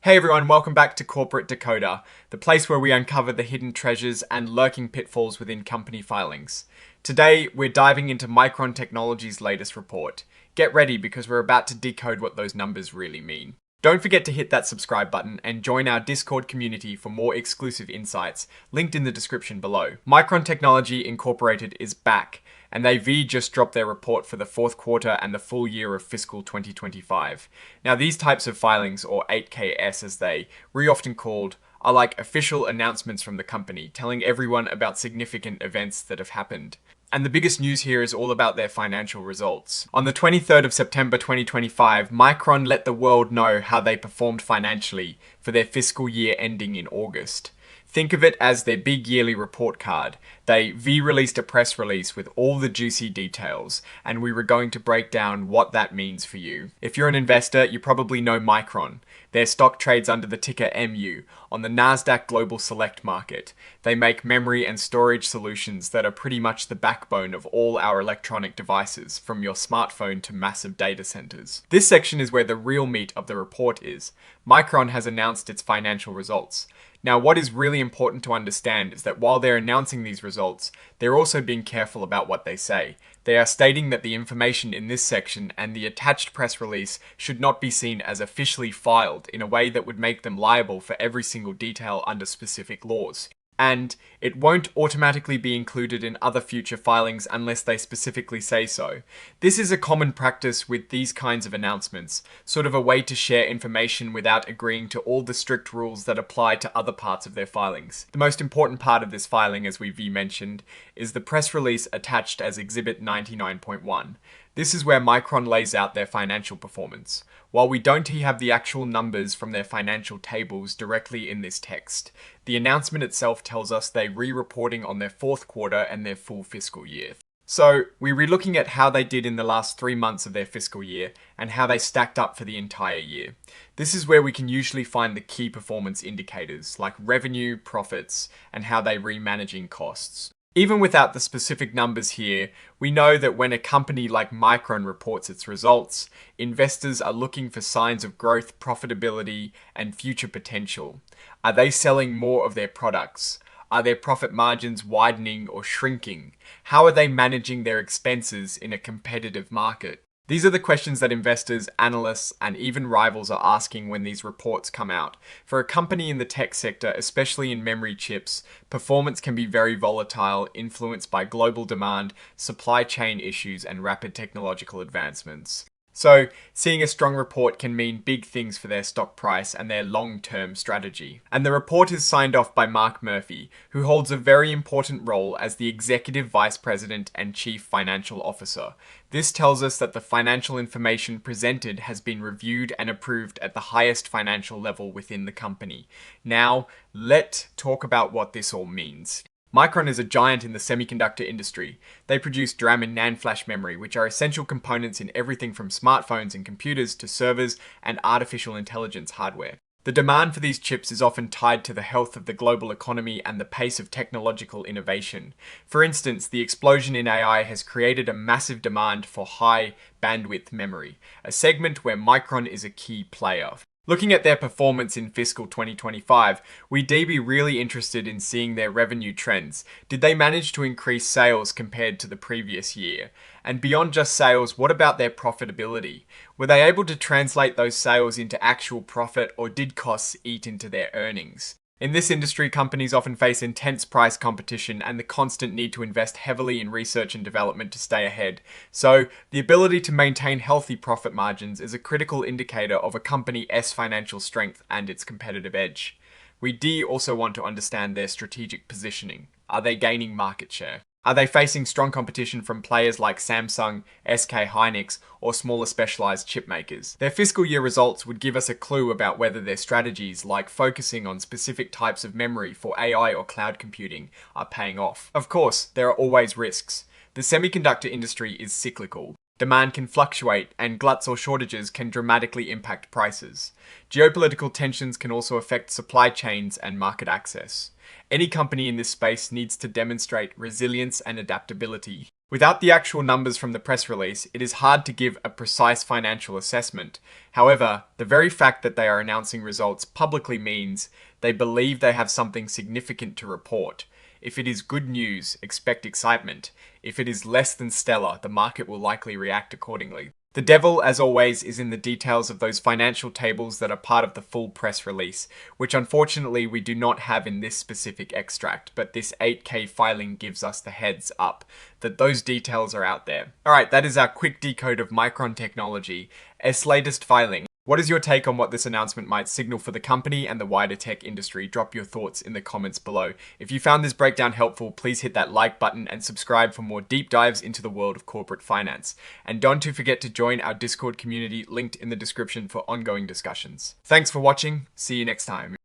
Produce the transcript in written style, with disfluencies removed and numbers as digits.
Hey everyone, welcome back to Corporate Decoder, the place where we uncover the hidden treasures and lurking pitfalls within company filings. Today, we're diving into Micron Technology's latest report. Get ready because we're about to decode what those numbers really mean. Don't forget to hit that subscribe button and join our Discord community for more exclusive insights, linked in the description below. Micron Technology Incorporated is back, and they've just dropped their report for the fourth quarter and the full year of fiscal 2025. Now, these types of filings, or 8KS as they often called, are like official announcements from the company, telling everyone about significant events that have happened. And the biggest news here is all about their financial results. On the 23rd of September 2025, Micron let the world know how they performed financially for their fiscal year ending in August. Think of it as their big yearly report card. They released a press release with all the juicy details, and we were going to break down what that means for you. If you're an investor, you probably know Micron. Their stock trades under the ticker MU on the Nasdaq Global Select Market. They make memory and storage solutions that are pretty much the backbone of all our electronic devices, from your smartphone to massive data centers. This section is where the real meat of the report is. Micron has announced its financial results. Now, what is really important to understand is that while they're announcing these results, they're also being careful about what they say. They are stating that the information in this section and the attached press release should not be seen as officially filed in a way that would make them liable for every single detail under specific laws. And it won't automatically be included in other future filings unless they specifically say so. This is a common practice with these kinds of announcements, sort of a way to share information without agreeing to all the strict rules that apply to other parts of their filings. The most important part of this filing, as we've mentioned, is the press release attached as Exhibit 99.1. This is where Micron lays out their financial performance. While we don't have the actual numbers from their financial tables directly in this text, the announcement itself tells us they're re-reporting on their fourth quarter and their full fiscal year. So, we're relooking at how they did in the last 3 months of their fiscal year and how they stacked up for the entire year. This is where we can usually find the key performance indicators like revenue, profits, and how they're managing costs. Even without the specific numbers here, we know that when a company like Micron reports its results, investors are looking for signs of growth, profitability, and future potential. Are they selling more of their products? Are their profit margins widening or shrinking? How are they managing their expenses in a competitive market? These are the questions that investors, analysts, and even rivals are asking when these reports come out. For a company in the tech sector, especially in memory chips, performance can be very volatile, influenced by global demand, supply chain issues, and rapid technological advancements. So, seeing a strong report can mean big things for their stock price and their long-term strategy. And the report is signed off by Mark Murphy, who holds a very important role as the Executive Vice President and Chief Financial Officer. This tells us that the financial information presented has been reviewed and approved at the highest financial level within the company. Now, let's talk about what this all means. Micron is a giant in the semiconductor industry. They produce DRAM and NAND flash memory, which are essential components in everything from smartphones and computers to servers and artificial intelligence hardware. The demand for these chips is often tied to the health of the global economy and the pace of technological innovation. For instance, the explosion in AI has created a massive demand for high bandwidth memory, a segment where Micron is a key player. Looking at their performance in fiscal 2025, we'd be really interested in seeing their revenue trends. Did they manage to increase sales compared to the previous year? And beyond just sales, what about their profitability? Were they able to translate those sales into actual profit, or did costs eat into their earnings? In this industry, companies often face intense price competition and the constant need to invest heavily in research and development to stay ahead. So, the ability to maintain healthy profit margins is a critical indicator of a company's financial strength and its competitive edge. We also want to understand their strategic positioning. Are they gaining market share? Are they facing strong competition from players like Samsung, SK Hynix, or smaller specialized chip makers? Their fiscal year results would give us a clue about whether their strategies, like focusing on specific types of memory for AI or cloud computing, are paying off. Of course, there are always risks. The semiconductor industry is cyclical. Demand can fluctuate, and gluts or shortages can dramatically impact prices. Geopolitical tensions can also affect supply chains and market access. Any company in this space needs to demonstrate resilience and adaptability. Without the actual numbers from the press release, it is hard to give a precise financial assessment. However, the very fact that they are announcing results publicly means they believe they have something significant to report. If it is good news, expect excitement. If it is less than stellar, the market will likely react accordingly. The devil, as always, is in the details of those financial tables that are part of the full press release, which unfortunately we do not have in this specific extract, but this 8K filing gives us the heads up that those details are out there. Alright, that is our quick decode of Micron technology, its latest filing. What is your take on what this announcement might signal for the company and the wider tech industry? Drop your thoughts in the comments below. If you found this breakdown helpful, please hit that like button and subscribe for more deep dives into the world of corporate finance. And don't forget to join our Discord community linked in the description for ongoing discussions. Thanks for watching. See you next time.